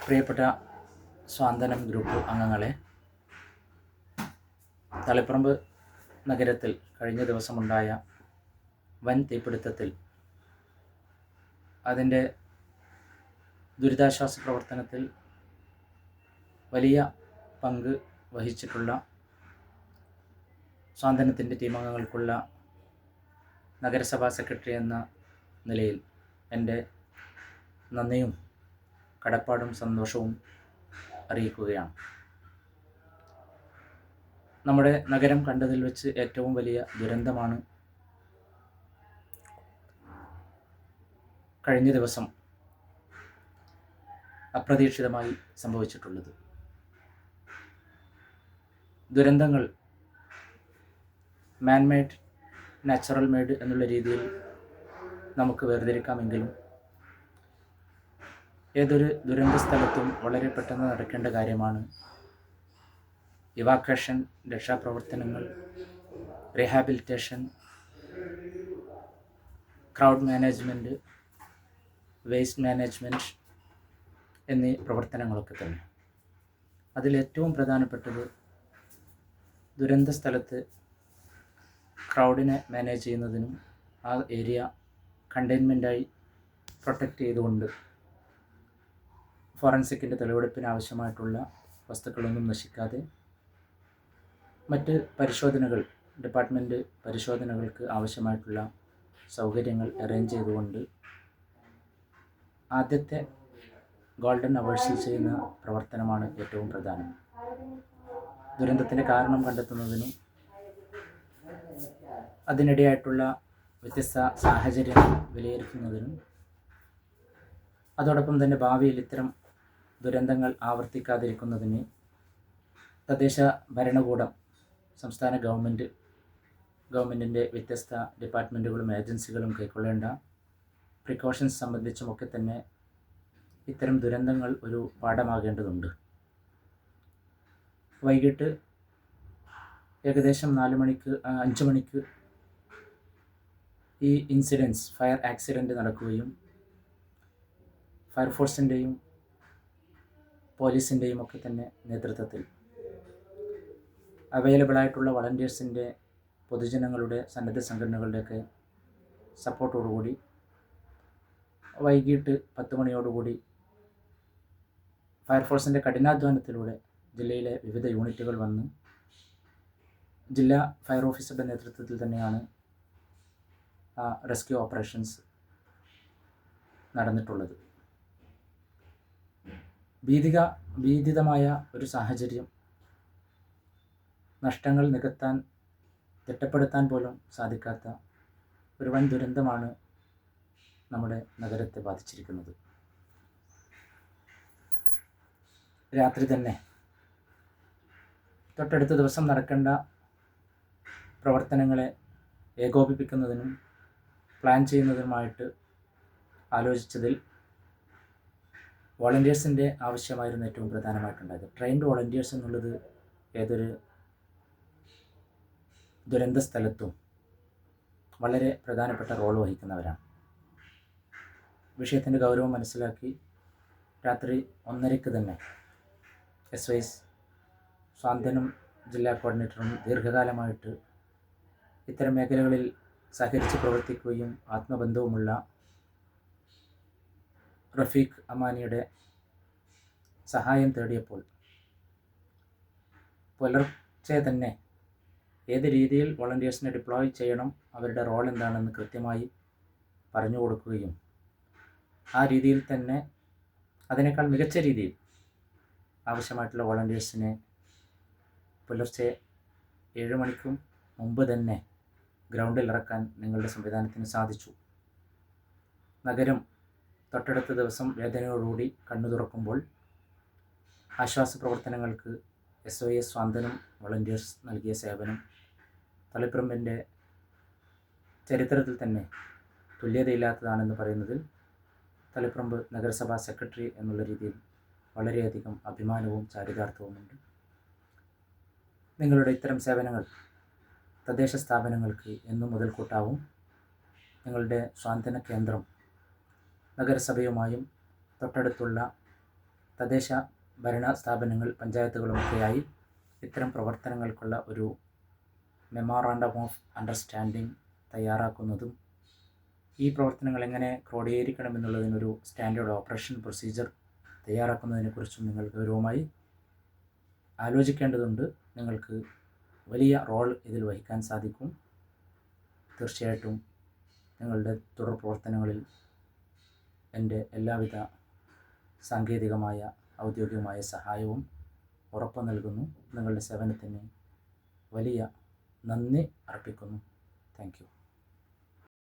പ്രിയപ്പെട്ട സ്വാന്തനം ഗ്രൂപ്പ് അംഗങ്ങളെ, തളിപ്പറമ്പ് നഗരത്തിൽ കഴിഞ്ഞ ദിവസമുണ്ടായ വൻ തീപിടുത്തത്തിൽ അതിൻ്റെ ദുരിതാശ്വാസ പ്രവർത്തനത്തിൽ വലിയ പങ്ക് വഹിച്ചിട്ടുള്ള സ്വാന്തനത്തിൻ്റെ ടീമംഗങ്ങൾക്കുള്ള നഗരസഭാ സെക്രട്ടറി എന്ന നിലയിൽ എൻ്റെ നന്ദിയും കടപ്പാടും സന്തോഷവും അറിയിക്കുകയാണ്. നമ്മുടെ നഗരം കണ്ടതിൽ വെച്ച് ഏറ്റവും വലിയ ദുരന്തമാണ് കഴിഞ്ഞ ദിവസം അപ്രതീക്ഷിതമായി സംഭവിച്ചിട്ടുള്ളത്. ദുരന്തങ്ങൾ മാൻമെയ്ഡ്, നാച്ചുറൽ മെയ്ഡ് എന്നുള്ള രീതിയിൽ നമുക്ക് വേർതിരിക്കാമെങ്കിലും ഏതൊരു ദുരന്ത സ്ഥലത്തും വളരെ പെട്ടെന്ന് നടക്കേണ്ട കാര്യമാണ് ഇവാക്വേഷൻ, രക്ഷാപ്രവർത്തനങ്ങൾ, rehabilitation, crowd management, waste management എന്നീ പ്രവർത്തനങ്ങളൊക്കെ തന്നെ. അതിലേറ്റവും പ്രധാനപ്പെട്ടത് ദുരന്ത സ്ഥലത്ത് ക്രൗഡിനെ മാനേജ് ചെയ്യുന്നതിനും ആ ഏരിയ കണ്ടെയ്ൻമെൻറ്റായി പ്രൊട്ടക്റ്റ് ചെയ്തുകൊണ്ട് ഫോറൻസിക്കിൻ്റെ തെളിവെടുപ്പിന് ആവശ്യമായിട്ടുള്ള വസ്തുക്കളൊന്നും നശിക്കാതെ മറ്റ് പരിശോധനകൾ, ഡിപ്പാർട്ട്മെൻറ്റ് പരിശോധനകൾക്ക് ആവശ്യമായിട്ടുള്ള സൗകര്യങ്ങൾ അറേഞ്ച് ചെയ്തുകൊണ്ട് ആദ്യത്തെ ഗോൾഡൻ അവേഴ്സിൽ ചെയ്യുന്ന പ്രവർത്തനമാണ് ഏറ്റവും പ്രധാനം. ദുരന്തത്തിൻ്റെ കാരണം കണ്ടെത്തുന്നതിനും അതിനിടെയായിട്ടുള്ള വ്യത്യസ്ത സാഹചര്യങ്ങൾ വിലയിരുത്തുന്നതിനും അതോടൊപ്പം തന്നെ ഭാവിയിൽ ഇത്തരം ദുരന്തങ്ങൾ ആവർത്തിക്കാതിരിക്കുന്നതിന് തദ്ദേശ ഭരണകൂടം, സംസ്ഥാന ഗവൺമെൻറ്റിൻ്റെ വ്യത്യസ്ത ഡിപ്പാർട്ട്മെൻറ്റുകളും ഏജൻസികളും കൈക്കൊള്ളേണ്ട പ്രിക്കോഷൻസ് സംബന്ധിച്ചുമൊക്കെ തന്നെ ഇത്തരം ദുരന്തങ്ങൾ ഒരു പാഠമാകേണ്ടതുണ്ട്. വൈകിട്ട് ഏകദേശം 5 മണിക്ക് ഈ ഇൻസിഡൻസ്, ഫയർ ആക്സിഡൻറ്റ് നടക്കുകയും ഫയർഫോഴ്സിൻ്റെയും പോലീസിൻ്റെയും ഒക്കെ തന്നെ നേതൃത്വത്തിൽ അവൈലബിളായിട്ടുള്ള വളണ്ടിയേഴ്സിൻ്റെ, പൊതുജനങ്ങളുടെ, സന്നദ്ധ സംഘടനകളുടെയൊക്കെ സപ്പോർട്ടോടുകൂടി വൈകിട്ട് 10 മണിയോടുകൂടി ഫയർഫോഴ്സിൻ്റെ കഠിനാധ്വാനത്തിലൂടെ ജില്ലയിലെ വിവിധ യൂണിറ്റുകൾ വന്ന് ജില്ലാ ഫയർ ഓഫീസറുടെ നേതൃത്വത്തിൽ തന്നെയാണ് റെസ്ക്യൂ ഓപ്പറേഷൻസ് നടന്നിട്ടുള്ളത്. ഭീതിതമായ ഒരു സാഹചര്യം, നഷ്ടങ്ങൾ നികത്താൻ, തിട്ടപ്പെടുത്താൻ പോലും സാധിക്കാത്ത ഒരു വൻ ദുരന്തമാണ് നമ്മുടെ നഗരത്തെ ബാധിച്ചിരിക്കുന്നത്. രാത്രി തന്നെ തൊട്ടടുത്ത ദിവസം നടക്കേണ്ട പ്രവർത്തനങ്ങളെ ഏകോപിപ്പിക്കുന്നതിനും പ്ലാൻ ചെയ്യുന്നതിനുമായിട്ട് ആലോചിച്ചതിൽ വോളണ്ടിയേഴ്സിൻ്റെ ആവശ്യമായിരുന്നു ഏറ്റവും പ്രധാനമായിട്ടുണ്ടായത്. ട്രെയിൻഡ് വോളണ്ടിയേഴ്സ് എന്നുള്ളത് ഏതൊരു ദുരന്ത സ്ഥലത്തും വളരെ പ്രധാനപ്പെട്ട റോൾ വഹിക്കുന്നവരാണ്. വിഷയത്തിൻ്റെ ഗൗരവം മനസ്സിലാക്കി രാത്രി 1:30 തന്നെ SY സ്വാന്തനം ജില്ലാ കോർഡിനേറ്ററും ദീർഘകാലമായിട്ട് ഇത്തരം മേഖലകളിൽ സഹകരിച്ച് പ്രവർത്തിക്കുകയും ആത്മബന്ധവുമുള്ള റഫീഖ് അമാനിയുടെ സഹായം തേടിയപ്പോൾ പുലർച്ചെ തന്നെ ഏത് രീതിയിൽ വോളണ്ടിയേഴ്സിനെ ഡിപ്ലോയ് ചെയ്യണം, അവരുടെ റോൾ എന്താണെന്ന് കൃത്യമായി പറഞ്ഞു കൊടുക്കുകയും ആ രീതിയിൽ തന്നെ അതിനേക്കാൾ മികച്ച രീതിയിൽ ആവശ്യമായിട്ടുള്ള വോളണ്ടിയേഴ്സിനെ പുലർച്ചെ 7 മണിക്കും മുമ്പ് തന്നെ ഗ്രൗണ്ടിൽ ഇറക്കാൻ നിങ്ങളുടെ സംവിധാനത്തിന് സാധിച്ചു. നഗരം തൊട്ടടുത്ത ദിവസം വേദനയോടുകൂടി കണ്ണു തുറക്കുമ്പോൾ ആശ്വാസ പ്രവർത്തനങ്ങൾക്ക് SOS സ്വാന്തനം വോളണ്ടിയേഴ്സ് നൽകിയ സേവനം തളിപ്പറമ്പിൻ്റെ ചരിത്രത്തിൽ തന്നെ തുല്യതയില്ലാത്തതാണെന്ന് പറയുന്നതിൽ തളിപ്പറമ്പ് നഗരസഭാ സെക്രട്ടറി എന്നുള്ള രീതിയിൽ വളരെയധികം അഭിമാനവും ചാരിതാർത്ഥവുമുണ്ട്. നിങ്ങളുടെ ഇത്തരം സേവനങ്ങൾ തദ്ദേശ സ്ഥാപനങ്ങൾക്ക് എന്നും മുതൽക്കൂട്ടാവും. നിങ്ങളുടെ സ്വാന്തന കേന്ദ്രം നഗരസഭയുമായും തൊട്ടടുത്തുള്ള തദ്ദേശ ഭരണ സ്ഥാപനങ്ങൾ, പഞ്ചായത്തുകളുമൊക്കെയായി ഇത്തരം പ്രവർത്തനങ്ങൾക്കുള്ള ഒരു മെമ്മോറാണ്ടം ഓഫ് അണ്ടർസ്റ്റാൻഡിംഗ് തയ്യാറാക്കുന്നതും ഈ പ്രവർത്തനങ്ങൾ എങ്ങനെ ക്രോഡീകരിക്കണമെന്നുള്ളതിനൊരു സ്റ്റാൻഡേർഡ് ഓപ്പറേഷൻ പ്രൊസീജിയർ തയ്യാറാക്കുന്നതിനെക്കുറിച്ചും നിങ്ങൾ ഗൗരവമായി ആലോചിക്കേണ്ടതുണ്ട്. നിങ്ങൾക്ക് വലിയ റോൾ ഇതിൽ വഹിക്കാൻ സാധിക്കും. തീർച്ചയായിട്ടും നിങ്ങളുടെ തുടർ പ്രവർത്തനങ്ങളിൽ എൻ്റെ എല്ലാവിധ സാങ്കേതികമായ ഔദ്യോഗികമായ സഹായവും ഉറപ്പു നൽകുന്നു. നിങ്ങളുടെ സേവനത്തിന് വലിയ നന്ദി അർപ്പിക്കുന്നു. Thank you.